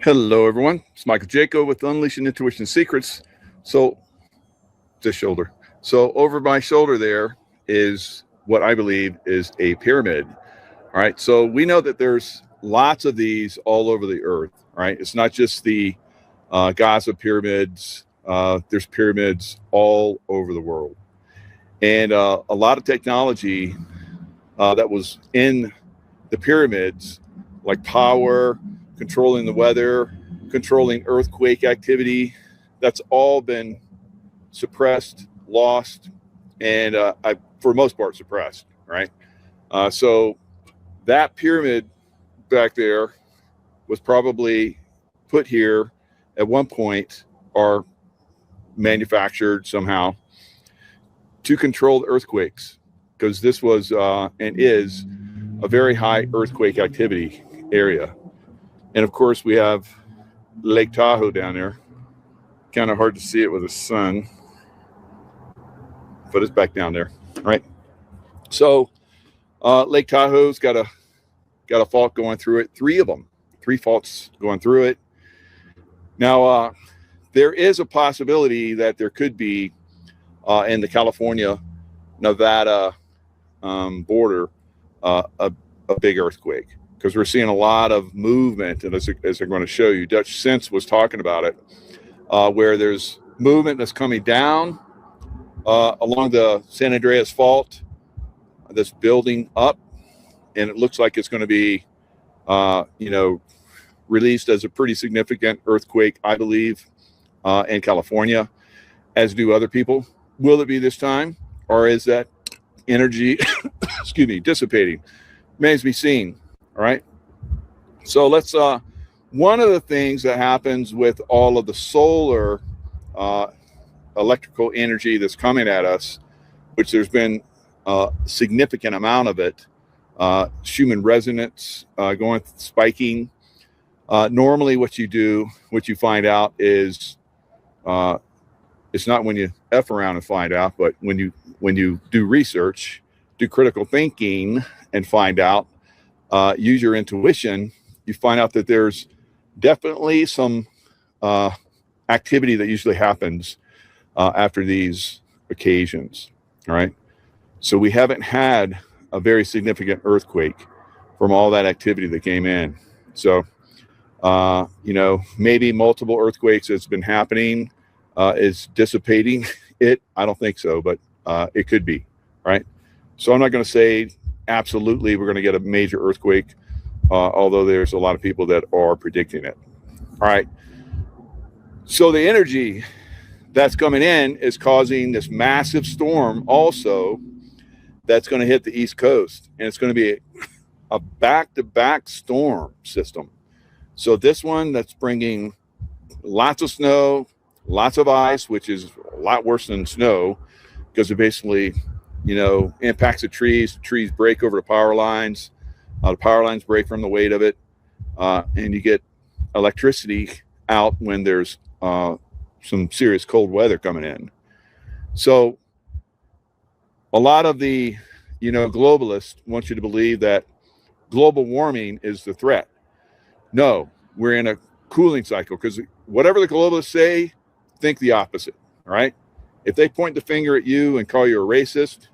Hello, everyone. It's Michael Jaco with Unleashing Intuition Secrets. So, this shoulder. So, over my shoulder there is what I believe is a pyramid. All right. So, we know that there's lots of these all over the earth. All right. It's not just the Gaza pyramids, there's pyramids all over the world. And a lot of technology that was in the pyramids, like power, controlling the weather, controlling earthquake activity, that's all been suppressed, lost, and for the most part suppressed, right? So that pyramid back there was probably put here at one point or manufactured somehow to control the earthquakes, because this was and is a very high earthquake activity area. And of course, we have Lake Tahoe down there. Kind of hard to see it with the sun, but it's back down there, right? So Lake Tahoe's got a fault going through it. Three faults going through it. Now, there is a possibility that there could be in the California-Nevada border a big earthquake, because we're seeing a lot of movement, and as I'm going to show you, Dutch Sense was talking about it, where there's movement that's coming down along the San Andreas Fault, that's building up, and it looks like it's going to be, released as a pretty significant earthquake, I believe, in California, as do other people. Will it be this time, or is that energy, dissipating? Remains to be seen. All right. So let's. One of the things that happens with all of the solar electrical energy that's coming at us, which there's been a significant amount of it, Schumann resonance spiking. Normally, what you find out is, it's not when you F around and find out, but when you do research, do critical thinking, and find out, use your intuition, you find out that there's definitely some activity that usually happens after these occasions. All right. So we haven't had a very significant earthquake from all that activity that came in. So, maybe multiple earthquakes that's been happening is dissipating it. I don't think so, but it could be, right? So I'm not going to say absolutely we're going to get a major earthquake, although there's a lot of people that are predicting it. All right. So the energy that's coming in is causing this massive storm also that's going to hit the East Coast, and it's going to be a back-to-back storm system. So this one that's bringing lots of snow, lots of ice, which is a lot worse than snow, because it basically, impacts the trees. The trees break over the power lines. The power lines break from the weight of it, and you get electricity out when there's some serious cold weather coming in. So a lot of the, globalists want you to believe that global warming is the threat. No, we're in a cooling cycle, because whatever the globalists say, think the opposite. All right. If they point the finger at you and call you a racist,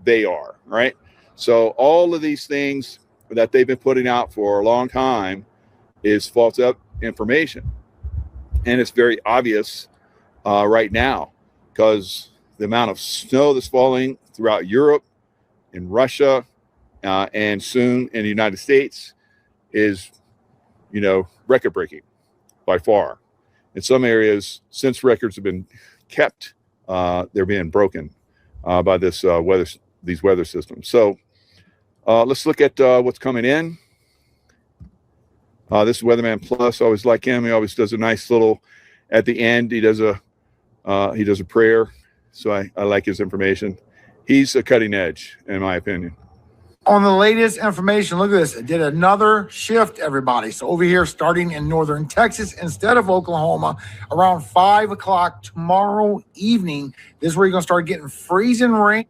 they are. Right. So all of these things that they've been putting out for a long time is false information. And it's very obvious right now, because the amount of snow that's falling throughout Europe, in Russia, and soon in the United States is, record breaking by far. In some areas, since records have been kept, they're being broken by these weather systems. So let's look at what's coming in. This is Weatherman Plus. I always like him. He always does a nice little, at the end, he does a prayer. So I like his information. He's a cutting edge, in my opinion. On the latest information, look at this. It did another shift, everybody. So over here, starting in northern Texas instead of Oklahoma, around 5 o'clock tomorrow evening, this is where you're going to start getting freezing rain.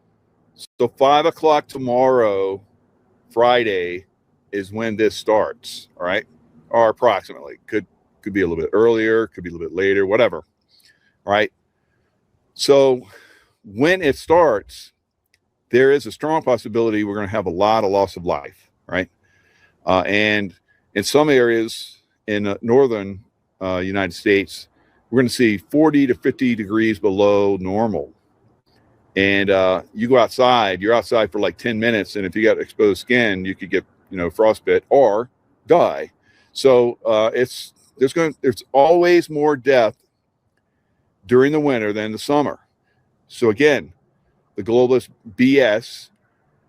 So 5 o'clock tomorrow, Friday, is when this starts, all right? or approximately. Could be a little bit earlier, could be a little bit later, whatever. All right. So when it starts, there is a strong possibility we're going to have a lot of loss of life, right? And in some areas in northern United States, we're going to see 40 to 50 degrees below normal. And you go outside, you're outside for like 10 minutes, and if you got exposed skin, you could get, frostbite or die. So there's always more death during the winter than the summer. So again, the globalist BS,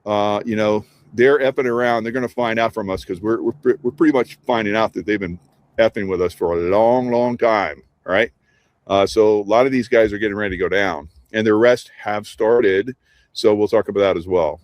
they're effing around. They're going to find out from us because we're pretty much finding out that they've been effing with us for a long, long time. Right. So a lot of these guys are getting ready to go down, and the rest have started. So we'll talk about that as well.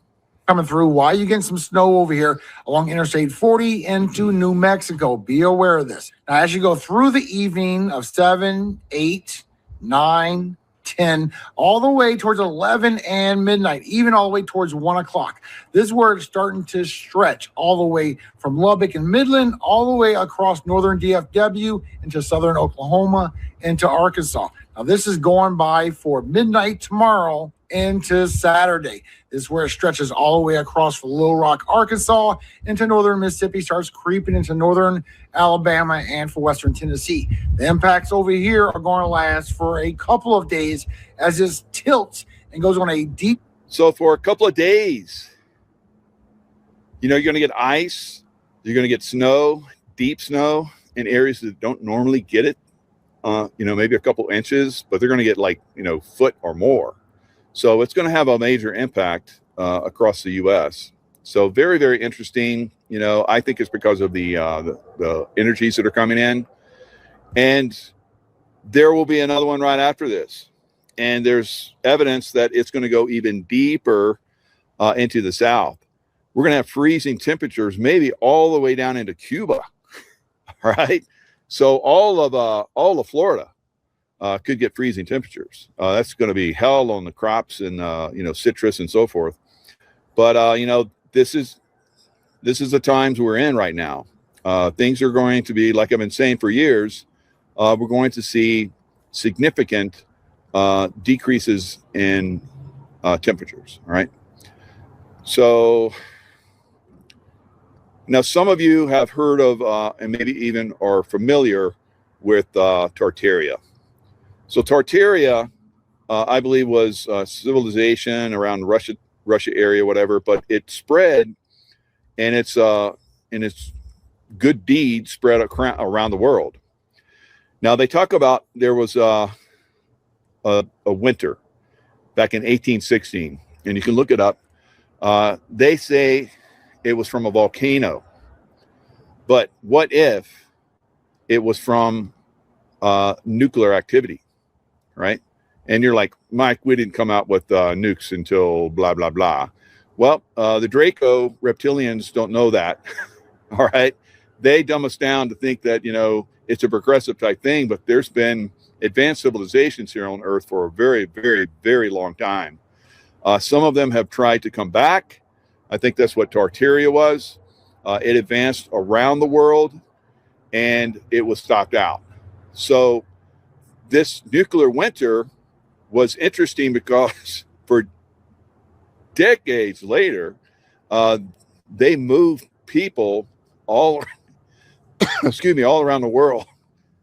Coming through, why you getting some snow over here along Interstate 40 into New Mexico? Be aware of this. Now, as you go through the evening of 7, 8, 9, 10, all the way towards 11 and midnight, even all the way towards 1 o'clock. This is where it's starting to stretch all the way from Lubbock and Midland, all the way across northern DFW into southern Oklahoma, into Arkansas. Now, this is going by for midnight tomorrow into Saturday. This is where it stretches all the way across from Little Rock, Arkansas, into northern Mississippi, starts creeping into northern Alabama and for western Tennessee. The impacts over here are going to last for a couple of days as this tilts and goes on a deep. So for a couple of days, you're going to get ice, you're going to get snow, deep snow in areas that don't normally get it. Maybe a couple inches, but they're going to get foot or more. So it's going to have a major impact across the U.S. So very, very interesting. I think it's because of the energies that are coming in, and there will be another one right after this. And there's evidence that it's going to go even deeper into the south. We're going to have freezing temperatures, maybe all the way down into Cuba. All right. So all of Florida could get freezing temperatures. That's going to be hell on the crops and citrus and so forth. But this is the times we're in right now. Things are going to be, like I've been saying for years, we're going to see significant decreases in temperatures. All right. So now some of you have heard of and maybe even are familiar with Tartaria. So Tartaria, I believe, was civilization around Russia area, whatever, but it spread, and its good deeds spread around the world. Now they talk about there was a winter back in 1816, and you can look it up. They say it was from a volcano, but what if it was from nuclear activity? Right? And you're like, Mike, we didn't come out with nukes until blah, blah, blah. Well, the Draco reptilians don't know that. All right. They dumb us down to think that, it's a progressive type thing, but there's been advanced civilizations here on Earth for a very, very, very long time. Some of them have tried to come back. I think that's what Tartaria was. It advanced around the world and it was stopped out. So this nuclear winter was interesting because for decades later, they moved people all around the world.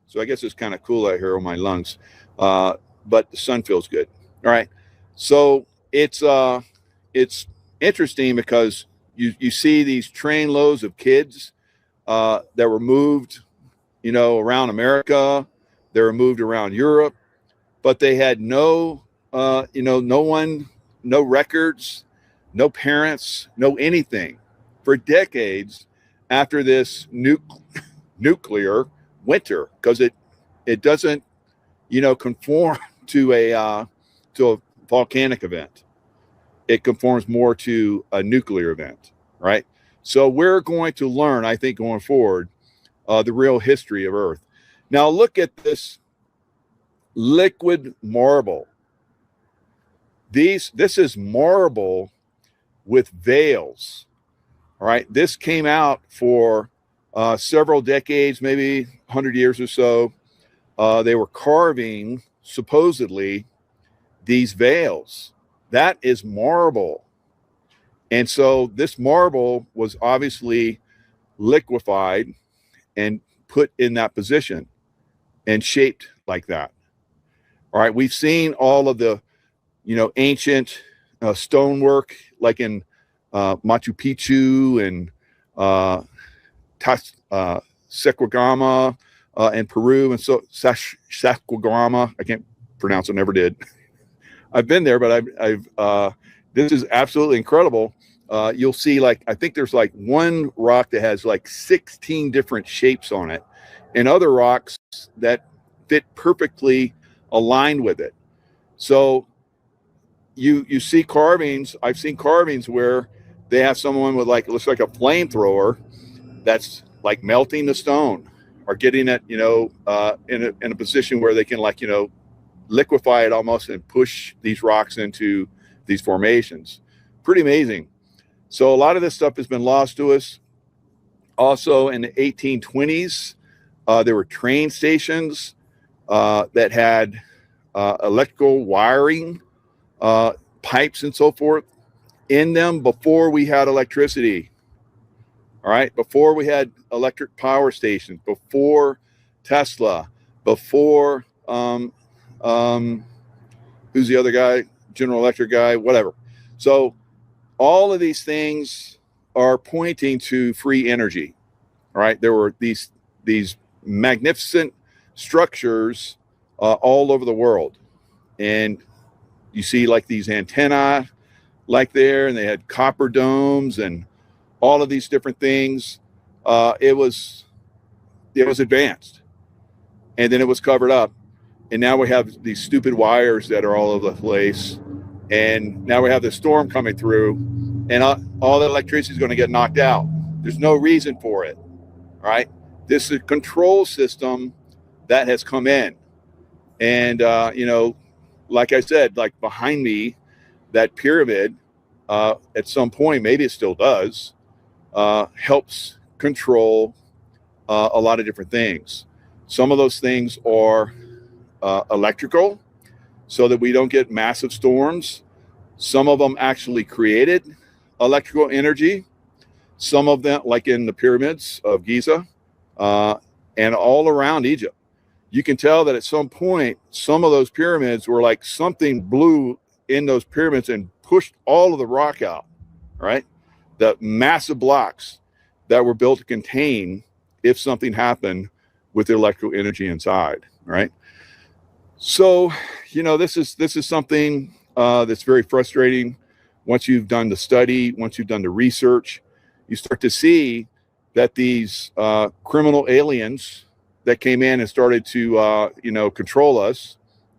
So I guess it's kind of cool out here on my lungs, but the sun feels good. All right. So it's interesting because you see these train loads of kids that were moved, around America. They were moved around Europe, but they had no one, no records, no parents, no anything for decades after this nuclear winter, because it doesn't, conform to a volcanic event. It conforms more to a nuclear event, right? So we're going to learn, I think, going forward, the real history of Earth. Now look at this liquid marble. This is marble with veils. All right. This came out for several decades, maybe 100 years or so, they were carving supposedly these veils. That is marble. And so this marble was obviously liquefied and put in that position and shaped like that. All right, we've seen all of the, ancient stonework, like in Machu Picchu and Sacsayhuamán in Peru, and so Sacsayhuamán. I can't pronounce it, never did. I've been there, but I've this is absolutely incredible. You'll see, like, I think there's like one rock that has like 16 different shapes on it, and other rocks that fit perfectly aligned with it. So you see carvings. I've seen carvings where they have someone with, like, it looks like a flamethrower that's like melting the stone or getting it, in a position where they can, like, liquefy it almost and push these rocks into these formations. Pretty amazing. So a lot of this stuff has been lost to us. Also in the 1820s, there were train stations that had electrical wiring, pipes and so forth in them before we had electricity. All right, before we had electric power stations, before Tesla, before who's the other guy, General Electric guy, whatever. So all of these things are pointing to free energy. All right, there were these magnificent structures all over the world, and you see like these antennae like there, and they had copper domes and all of these different things. It was advanced, and then it was covered up, and now we have these stupid wires that are all over the place, and now we have this storm coming through, and all the electricity is going to get knocked out. There's no reason for it. All right, this is a control system that has come in, and like I said, like behind me, that pyramid at some point, maybe it still does, helps control a lot of different things. Some of those things are electrical, so that we don't get massive storms. Some of them actually created electrical energy. Some of them, like in the pyramids of Giza and all around Egypt, you can tell that at some point, some of those pyramids were like something blew in those pyramids and pushed all of the rock out, right? The massive blocks that were built to contain if something happened with the electrical energy inside, right? So, this is something that's very frustrating. Once you've done the study, once you've done the research, you start to see that these criminal aliens that came in and started to, control us,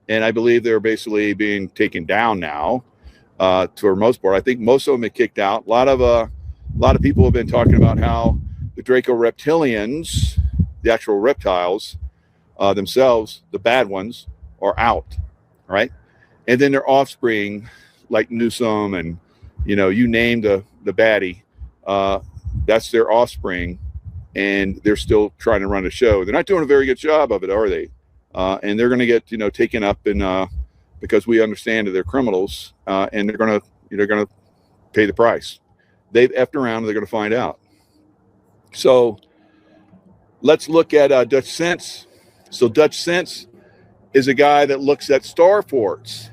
and I believe they're basically being taken down now, to the most part. I think most of them have kicked out. A lot of people have been talking about how the Draco reptilians, the actual reptiles themselves, the bad ones, are out, right? And then their offspring, like Newsom and, you name the baddie, that's their offspring, and they're still trying to run a show. They're not doing a very good job of it, are they? And they're going to get, taken up in because we understand that they're criminals, and they're going to pay the price. They've effed around, and they're going to find out. So let's look at Dutch Sense. So Dutch Sense is a guy that looks at star forts,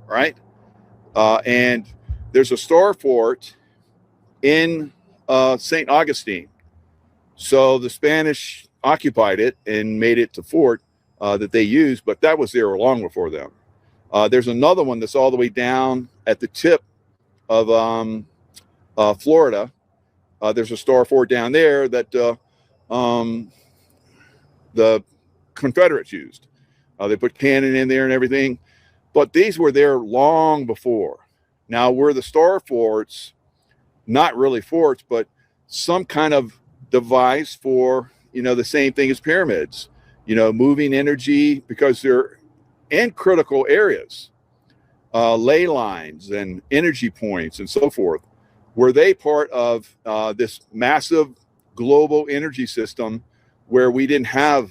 right? And there's a star fort in St. Augustine. So the Spanish occupied it and made it to fort that they used, but that was there long before them. There's another one that's all the way down at the tip of Florida. There's a star fort down there that the Confederates used. They put cannon in there and everything, but these were there long before. Now, were the star forts not really forts, but some kind of device for, the same thing as pyramids, moving energy, because they're in critical areas, ley lines and energy points and so forth. Were they part of this massive global energy system where we didn't have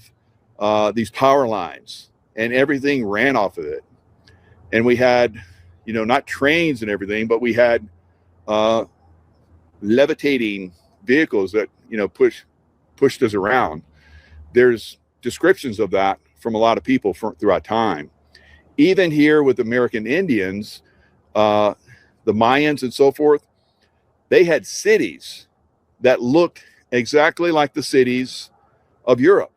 these power lines and everything ran off of it. And we had, not trains and everything, but we had levitating vehicles that, pushed us around. There's descriptions of that from a lot of people throughout time. Even here with American Indians, the Mayans and so forth, they had cities that looked exactly like the cities of Europe.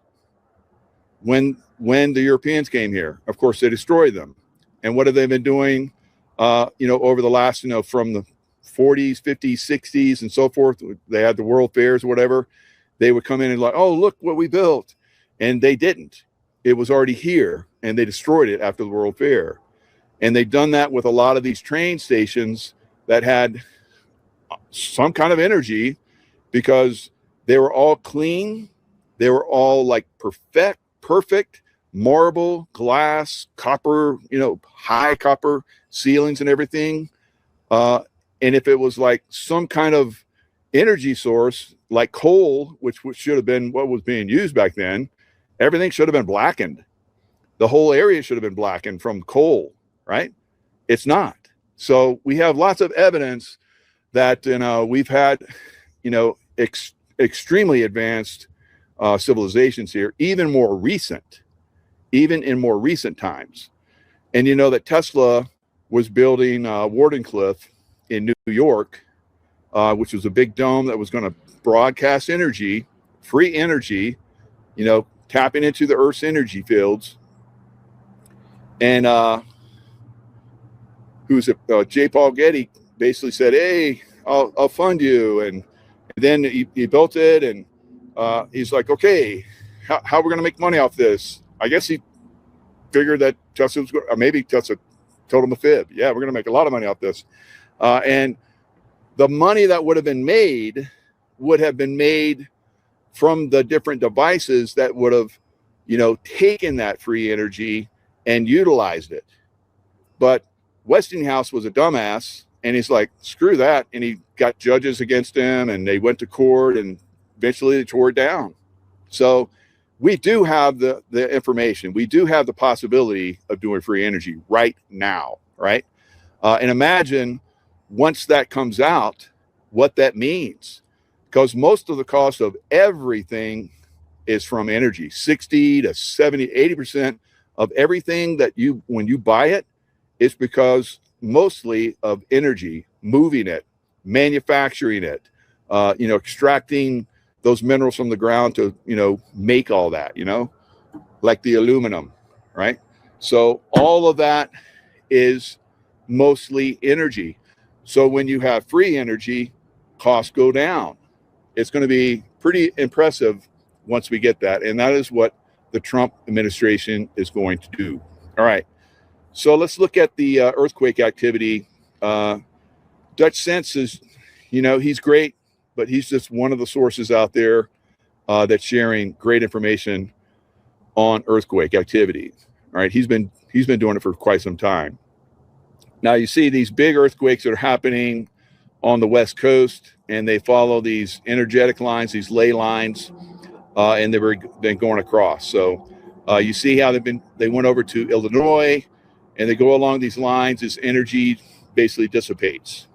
When the Europeans came here, of course, they destroyed them. And what have they been doing, over the last, from the 40s, 50s, 60s, and so forth? They had the World Fairs or whatever. They would come in and like, oh, look what we built. And they didn't. It was already here, and they destroyed it after the World Fair. And they've done that with a lot of these train stations that had some kind of energy, because they were all clean. They were all like perfect marble, glass, copper, high copper ceilings and everything. And if it was like some kind of energy source like coal, which should have been what was being used back then, everything should have been blackened. The whole area should have been blackened from coal, right? It's not. So we have lots of evidence that we've had, extremely advanced civilizations here, even in more recent times. And that Tesla was building Wardenclyffe in New York, which was a big dome that was going to broadcast energy, free energy, tapping into the Earth's energy fields. And J. Paul Getty basically said, hey, I'll fund you. And then he built it, and he's like, okay, how are we going to make money off this? I guess he figured that Tesla was going, or maybe Tesla told him a fib. Yeah, we're going to make a lot of money off this. And the money that would have been made from the different devices that would have, taken that free energy and utilized it. But Westinghouse was a dumbass, and he's like, screw that. And he got judges against him, and they went to court, and eventually they tore it down. So we do have the information. We do have the possibility of doing free energy right now, right? And imagine once that comes out, what that means. Because most of the cost of everything is from energy. 60 to 70, 80% of everything that when you buy it, it's because mostly of energy, moving it, manufacturing it, extracting those minerals from the ground to, make all that, like the aluminum, right? So all of that is mostly energy. So when you have free energy, costs go down. It's going to be pretty impressive once we get that. And that is what the Trump administration is going to do. All right. So let's look at the earthquake activity. Dutch Sense is, he's great, but he's just one of the sources out there that's sharing great information on earthquake activity. All right. He's been doing it for quite some time. Now you see these big earthquakes that are happening on the West Coast, and they follow these energetic lines, these ley lines, and they've been going across. So you see how they went over to Illinois, and they go along these lines. This energy basically dissipates.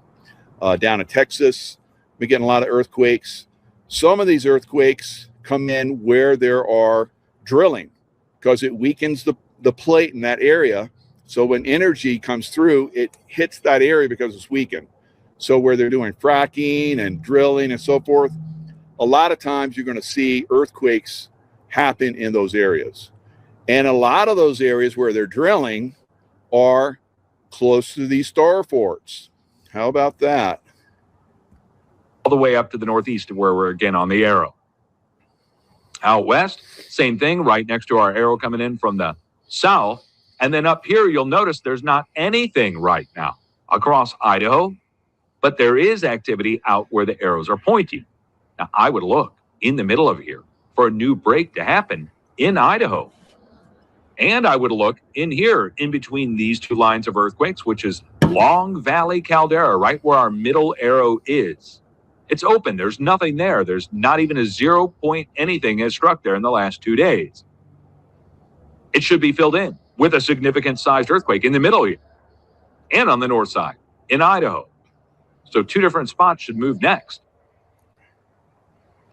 Down in Texas, we're getting a lot of earthquakes. Some of these earthquakes come in where there are drilling, because it weakens the plate in that area. So when energy comes through, it hits that area because it's weakened. So where they're doing fracking and drilling and so forth, a lot of times you're going to see earthquakes happen in those areas. And a lot of those areas where they're drilling are close to these star forts. How about that? All the way up to the northeast, where we're again on the arrow. Out west, same thing, right next to our arrow coming in from the south. And then up here, you'll notice there's not anything right now across Idaho, but there is activity out where the arrows are pointing. Now, I would look in the middle of here for a new break to happen in Idaho. And I would look in here in between these two lines of earthquakes, which is Long Valley Caldera, right where our middle arrow is. It's open. There's nothing there. There's not even a 0 point anything has struck there in the last 2 days. It should be filled in with a significant sized earthquake in the middle here and on the north side in Idaho. So 2 different spots should move next.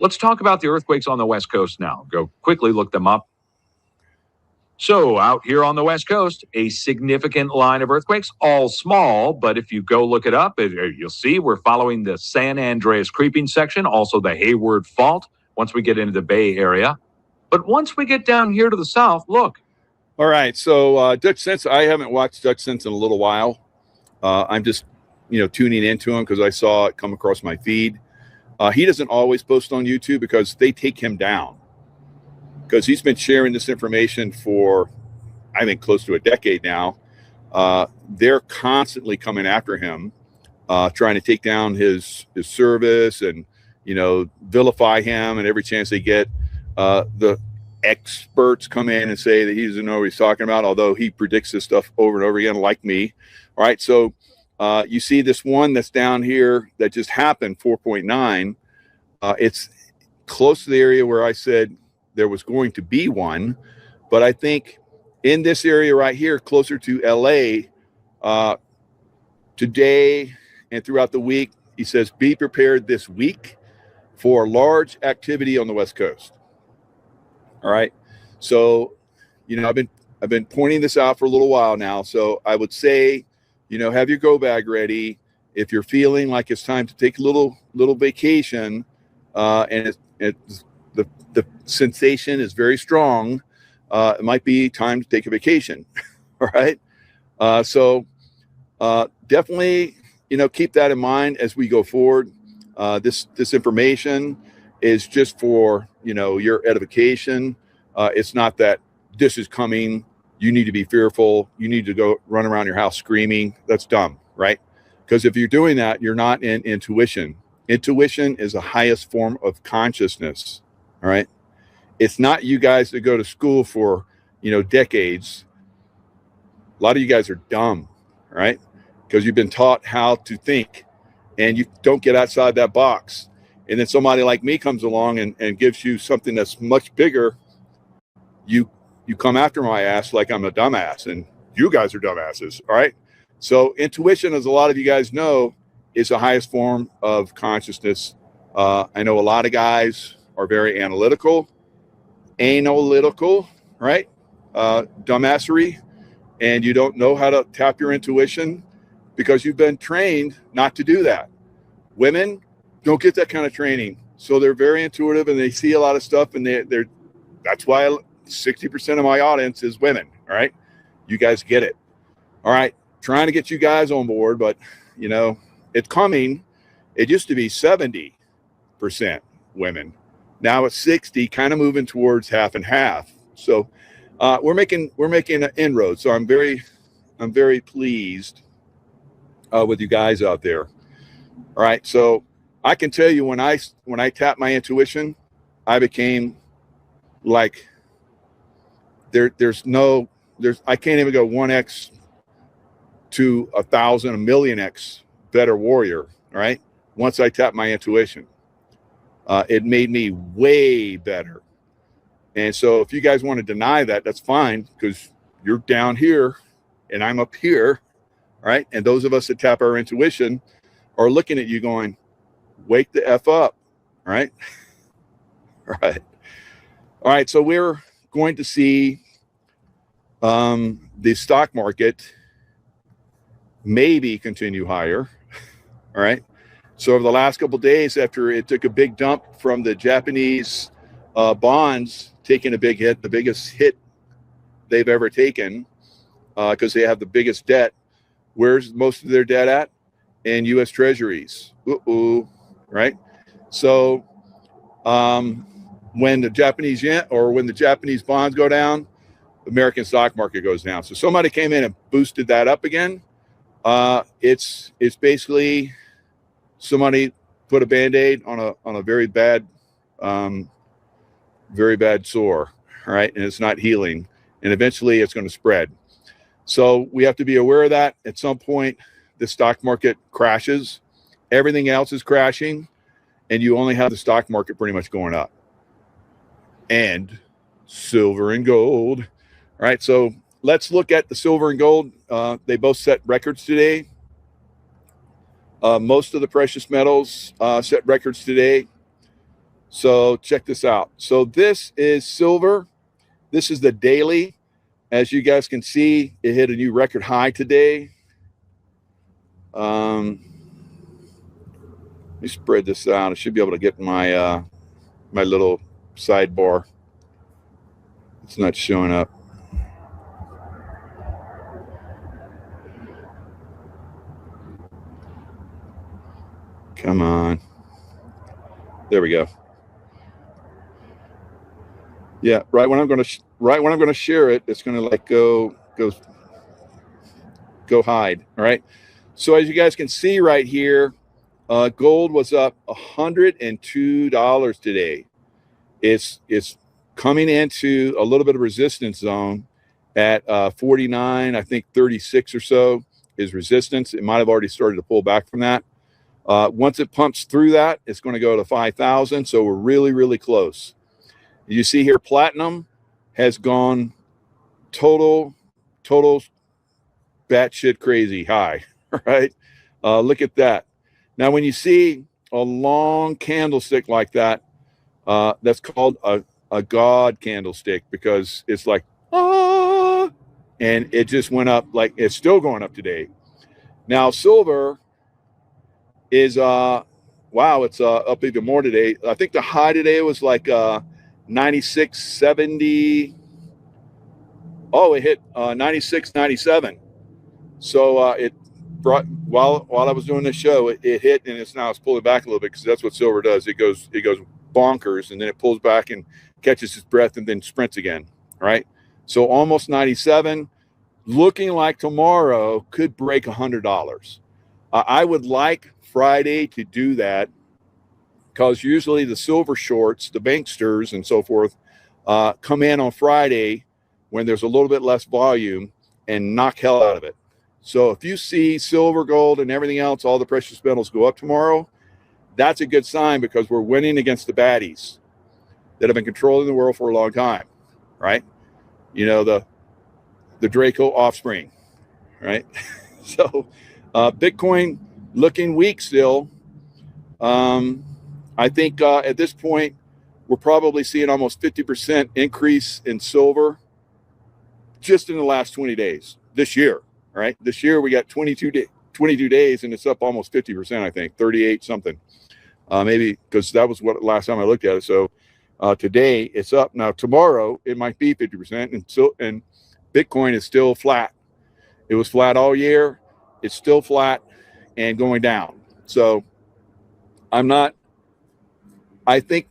Let's talk about the earthquakes on the West Coast now. Go quickly look them up. So out here on the West Coast, a significant line of earthquakes, all small, but if you go look it up, you'll see we're following the San Andreas creeping section, also the Hayward Fault once we get into the Bay Area. But once we get down here to the south, look. All right. So Dutch Sense, I haven't watched Dutch Sense in a little while. I'm just, tuning into him because I saw it come across my feed. He doesn't always post on YouTube because they take him down. Because he's been sharing this information for, I think, close to a decade now. They're constantly coming after him, trying to take down his service and, vilify him. And every chance they get, the experts come in and say that he doesn't know what he's talking about, although he predicts this stuff over and over again, like me. All right, so you see this one that's down here that just happened, 4.9. It's close to the area where I said there was going to be one, but I think in this area right here, closer to LA, today and throughout the week, he says, be prepared this week for large activity on the West Coast. All right. So, I've been pointing this out for a little while now. So I would say, have your go bag ready. If you're feeling like it's time to take a little vacation, and the sensation is very strong, it might be time to take a vacation. All right. So definitely, keep that in mind as we go forward. This information is just for, your edification. It's not that this is coming. You need to be fearful. You need to go run around your house screaming. That's dumb, right? Because if you're doing that, you're not in intuition. Intuition is the highest form of consciousness. All right. It's not you guys that go to school for, decades. A lot of you guys are dumb, right? Because you've been taught how to think and you don't get outside that box. And then somebody like me comes along and gives you something that's much bigger. You come after my ass like I'm a dumbass, and you guys are dumbasses. All right. So intuition, as a lot of you guys know, is the highest form of consciousness. I know a lot of guys are very analytical, right? Dumbassery. And you don't know how to tap your intuition because you've been trained not to do that. Women don't get that kind of training. So they're very intuitive and they see a lot of stuff, and that's why 60% of my audience is women. All right. You guys get it. All right. Trying to get you guys on board, but it's coming. It used to be 70% women. Now it's 60, kind of moving towards half and half. So we're making an inroad. So I'm very pleased with you guys out there. All right. So I can tell you when I tapped my intuition, I became like I can't even go 1x to 1,000, 1,000,000x better warrior. All right. Once I tapped my intuition, it made me way better. And so if you guys want to deny that, that's fine, because you're down here and I'm up here. All right. And those of us that tap our intuition are looking at you going, wake the F up. All right. All right. All right. So we're going to see the stock market maybe continue higher. All right. So over the last couple of days, after it took a big dump from the Japanese bonds taking a big hit, the biggest hit they've ever taken, because they have the biggest debt. Where's most of their debt at? In U.S. Treasuries. Right? So when the Japanese yen or when the Japanese bonds go down, the American stock market goes down. So somebody came in and boosted that up again. It's basically somebody put a Band-Aid on a very bad sore, right? And it's not healing, and eventually it's going to spread. So we have to be aware of that. At some point, the stock market crashes. Everything else is crashing. and you only have the stock market pretty much going up. And silver and gold. All right, so let's look at the silver and gold. They both set records today. Most of the precious metals set records today. So check this out. So this is silver. This is the daily. As you guys can see, it hit a new record high today. Let me spread this out. I should be able to get my my little sidebar. It's not showing up. Come on. There we go. Yeah, right when I'm going to share it, it's going to like go hide. All right. So as you guys can see right here, gold was up $102 today. It's coming into a little bit of resistance zone at 49, I think 36 or so is resistance. It might have already started to pull back from that. Once it pumps through that, it's going to go to 5,000. So we're really, really close. You see here, platinum has gone total batshit crazy high, right? Look at that. Now, when you see a long candlestick like that, that's called a God candlestick, because it's like, ah, and it just went up, like it's still going up today. Now, silver is, wow, it's up even more today. I think the high today was like 96.70. Oh, it hit 96.97. So it brought, while I was doing this show, it hit, and it's pulling back a little bit, because that's what silver does. It goes bonkers, and then it pulls back and catches its breath and then sprints again. Right. So almost 97, looking like tomorrow could break $100. I would like Friday to do that, because usually the silver shorts, the banksters and so forth, come in on Friday when there's a little bit less volume and knock hell out of it. So if you see silver, gold, and everything else, all the precious metals go up tomorrow, that's a good sign, because we're winning against the baddies that have been controlling the world for a long time, right? You know, the Draco offspring, right? So Bitcoin looking weak still. I think at this point, we're probably seeing almost 50% increase in silver just in the last 20 days this year, right? This year we got 22 days, and it's up almost 50%, I think, 38 something. Maybe because that was what last time I looked at it. So today it's up. Now tomorrow it might be 50%, and Bitcoin is still flat. It was flat all year. It's still flat and going down. So I think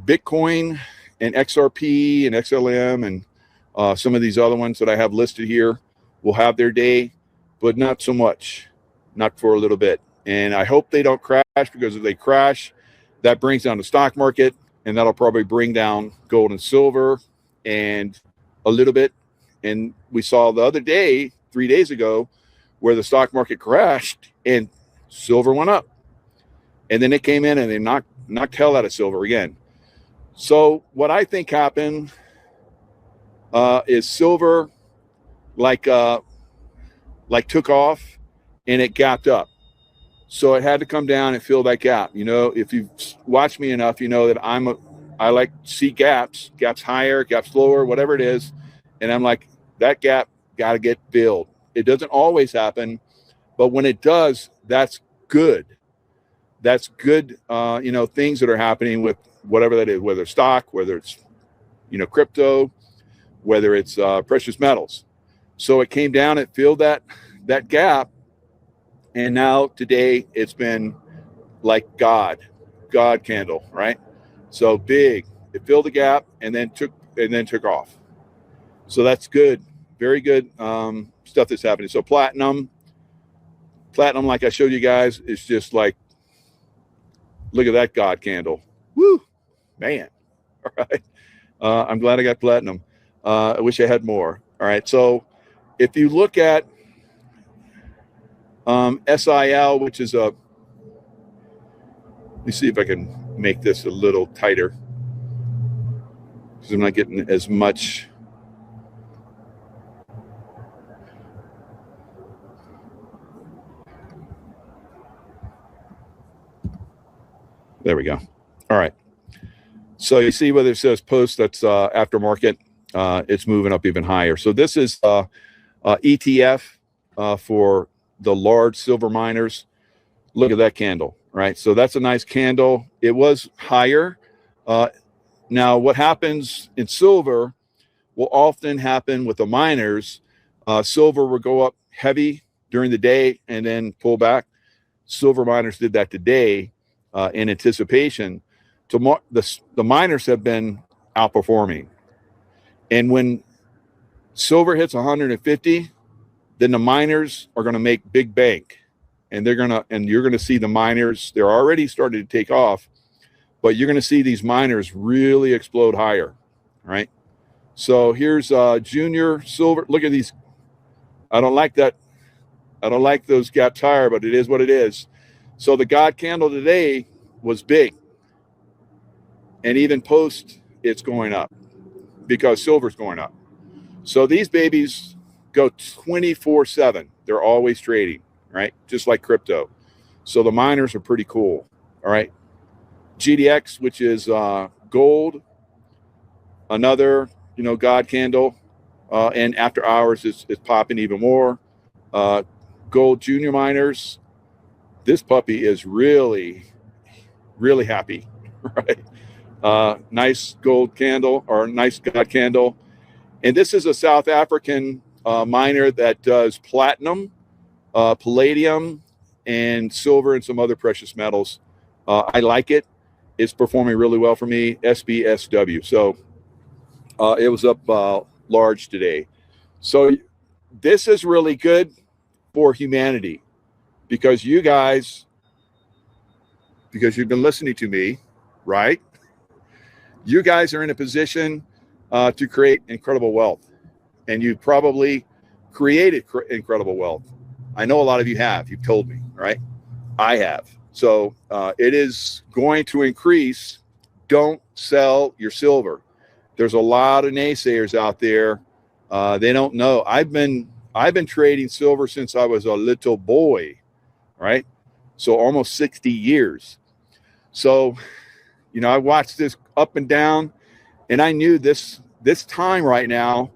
Bitcoin and XRP and XLM and some of these other ones that I have listed here will have their day, but not so much, not for a little bit. And I hope they don't crash, because if they crash, that brings down the stock market, and that'll probably bring down gold and silver and a little bit. And we saw the other day, 3 days ago, where the stock market crashed and silver went up. And then it came in and they knocked hell out of silver again. So what I think happened is silver like took off and it gapped up. So it had to come down and fill that gap. You know, if you've watched me enough, you know that I like to see gaps higher, gaps lower, whatever it is. And I'm like, that gap got to get filled. It doesn't always happen, but when it does, that's good. That's good, you know, things that are happening with whatever that is, whether it's stock, whether it's, you know, crypto, whether it's precious metals. So it came down, it filled that gap. And now today it's been like God candle, right? So big, it filled the gap and then took off. So that's good, very good stuff that's happening. So platinum, like I showed you guys, is just like, look at that God candle. Woo, man. All right. I'm glad I got platinum. I wish I had more. All right. So if you look at SIL, which is Let me see if I can make this a little tighter, because I'm not getting as much. There we go. All right. So you see whether it says post, that's aftermarket. It's moving up even higher. So this is ETF for the large silver miners. Look at that candle, right? So that's a nice candle. It was higher. Now, what happens in silver will often happen with the miners. Silver will go up heavy during the day and then pull back. Silver miners did that today in anticipation. The miners have been outperforming. And when silver hits 150, then the miners are going to make big bank. And you're going to see the miners, they're already starting to take off, but you're going to see these miners really explode higher, right? So here's junior silver. Look at these. I don't like that. I don't like those gaps higher, but it is what it is. So the God candle today was big. And even post, it's going up because silver's going up. So these babies go 24/7. They're always trading, right? Just like crypto. So the miners are pretty cool. All right. GDX, which is gold, another, God candle. And after hours, it's popping even more. Gold junior miners. This puppy is really, really happy, right? Nice gold candle or nice God candle. And this is a South African miner that does platinum, palladium, and silver and some other precious metals. I like it. It's performing really well for me, SBSW. So it was up large today. So this is really good for humanity because you've been listening to me, right? You guys are in a position to create incredible wealth, and you probably created incredible wealth. I know a lot of you have. You've told me, right? I have. So it is going to increase. Don't sell your silver. There's a lot of naysayers out there. They don't know. I've been trading silver since I was a little boy, right? So almost 60 years. So, I watched this up and down, and I knew this time right now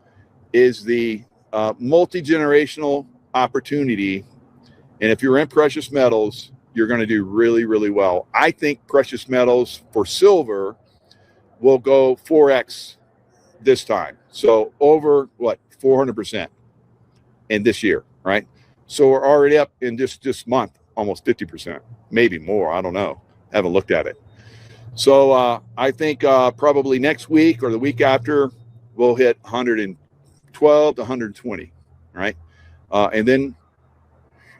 is the multi-generational opportunity. And if you're in precious metals, you're going to do really, really well. I think precious metals for silver will go 4x this time. So over 400% in this year, right? So we're already up in this month, almost 50%, maybe more. I don't know. Haven't looked at it. So I think probably next week or the week after, we'll hit 112 to 120, right? And then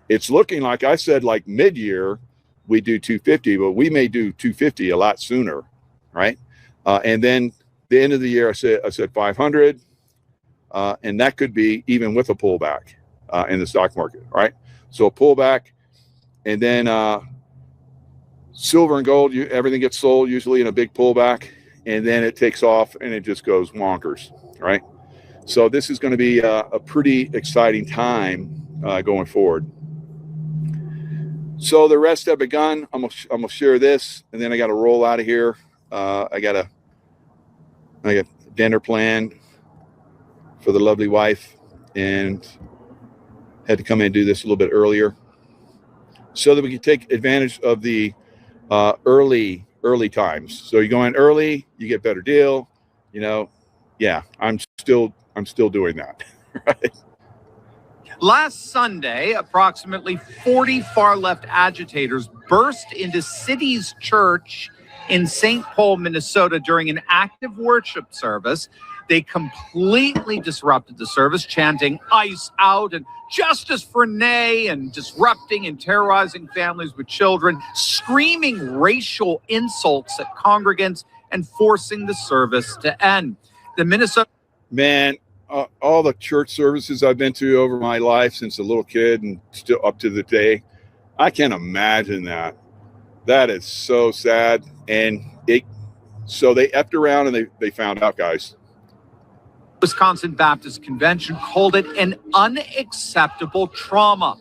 it's looking like I said, like mid-year, we do 250, but we may do 250 a lot sooner, right? And then the end of the year, I said 500, and that could be even with a pullback in the stock market, right? So a pullback, and then silver and gold, everything gets sold usually in a big pullback, and then it takes off and it just goes wonkers, right? So this is going to be a pretty exciting time going forward. So the rest have begun. I'm gonna share this, and then I got to roll out of here. I got dinner planned for the lovely wife, and had to come in and do this a little bit earlier so that we can take advantage of the early times. So you go in early, you get better deal. Yeah, I'm still doing that. Right? Last Sunday, approximately 40 far-left agitators burst into City's Church in St. Paul, Minnesota during an active worship service. They completely disrupted the service, chanting "ICE out" and "Justice for Nay," and disrupting and terrorizing families with children, screaming racial insults at congregants, and forcing the service to end. The Minnesota... Man, all the church services I've been to over my life since a little kid and still up to the day, I can't imagine that That is so sad. And so they effed around and they found out, guys. Wisconsin Baptist Convention called it an unacceptable trauma.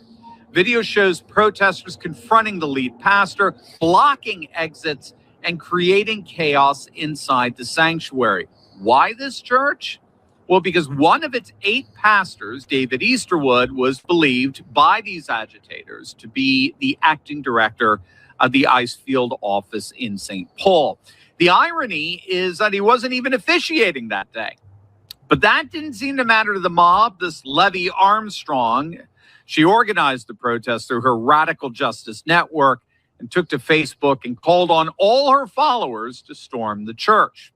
Video shows protesters confronting the lead pastor, blocking exits, and creating chaos inside the sanctuary. Why this church? Well, because one of its 8 pastors, David Easterwood, was believed by these agitators to be the acting director of the ice field office in St. Paul. The irony is that he wasn't even officiating that day. But that didn't seem to matter to the mob. This Levy Armstrong, she organized the protest through her Radical Justice Network and took to Facebook and called on all her followers to storm the church.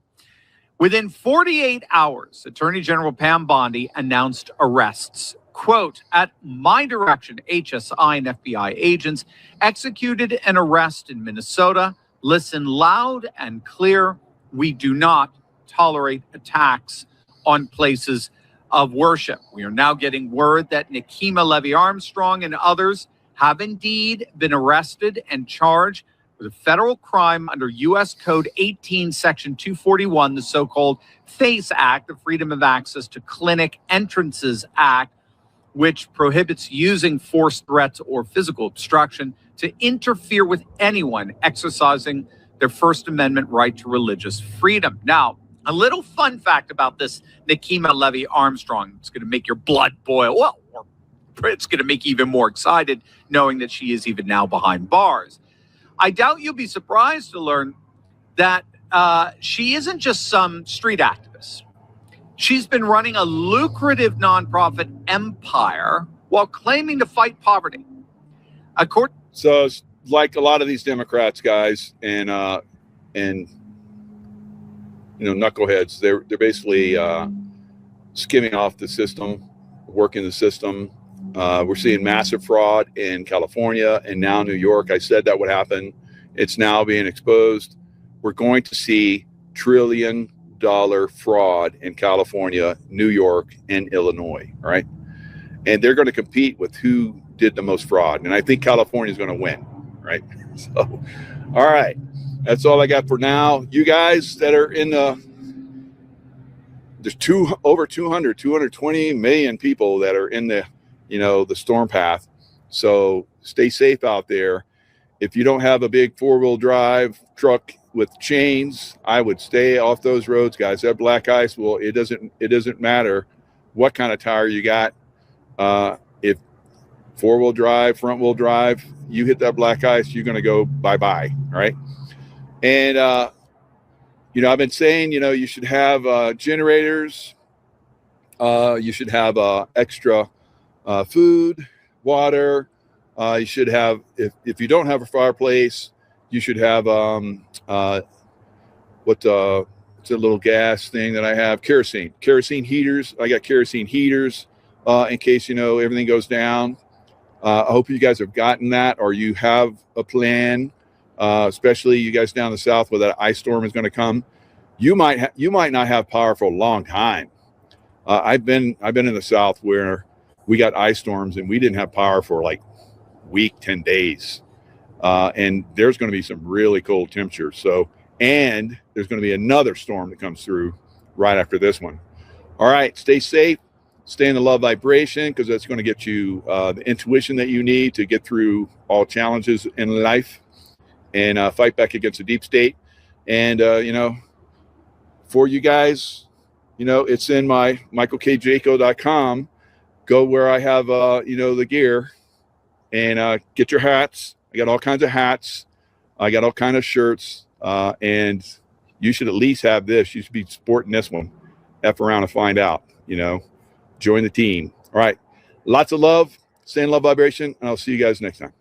Within 48 hours, Attorney General Pam Bondi announced arrests. Quote, at my direction, HSI and FBI agents executed an arrest in Minnesota. Listen loud and clear. We do not tolerate attacks on places of worship. We are now getting word that Nekima Levy Armstrong and others have indeed been arrested and charged with a federal crime under U.S. Code 18, Section 241, the so-called FACE Act, the Freedom of Access to Clinic Entrances Act, which prohibits using force, threats, or physical obstruction to interfere with anyone exercising their First Amendment right to religious freedom. Now, a little fun fact about this Nekima Levy Armstrong. It's going to make your blood boil. Well, or it's going to make you even more excited knowing that she is even now behind bars. I doubt you'll be surprised to learn that she isn't just some street activist. She's been running a lucrative nonprofit empire while claiming to fight poverty. So it's like a lot of these Democrats, guys, and knuckleheads, they're basically skimming off the system, working the system. We're seeing massive fraud in California and now New York. I said that would happen. It's now being exposed. We're going to see $1 trillion fraud in California, New York, and Illinois, right? And they're going to compete with who did the most fraud. And I think California is going to win, right? So, all right. That's all I got for now. You guys that are in there's over 220 million people that are in the storm path. So stay safe out there. If you don't have a big 4-wheel drive truck with chains, I would stay off those roads, guys. That black ice it doesn't matter what kind of tire you got. If 4-wheel drive, front-wheel drive, you hit that black ice, you're going to go bye-bye, right? And, I've been saying, you should have generators. You should have extra food, water. You should have, if you don't have a fireplace, you should have, it's a little gas thing that I have, kerosene heaters. I got kerosene heaters in case, everything goes down. I hope you guys have gotten that, or you have a plan. Especially you guys down the south where that ice storm is going to come. You might not have power for a long time. I've been in the south where we got ice storms and we didn't have power for like week, 10 days. And there's going to be some really cold temperatures. So, and there's going to be another storm that comes through right after this one. All right, stay safe, stay in the love vibration, because that's going to get you the intuition that you need to get through all challenges in life. And fight back against the deep state. And, for you guys, it's in my michaelkjaco.com. Go where I have, the gear and get your hats. I got all kinds of hats. I got all kinds of shirts. And you should at least have this. You should be sporting this one. F around and find out, join the team. All right. Lots of love. Stay in love vibration. And I'll see you guys next time.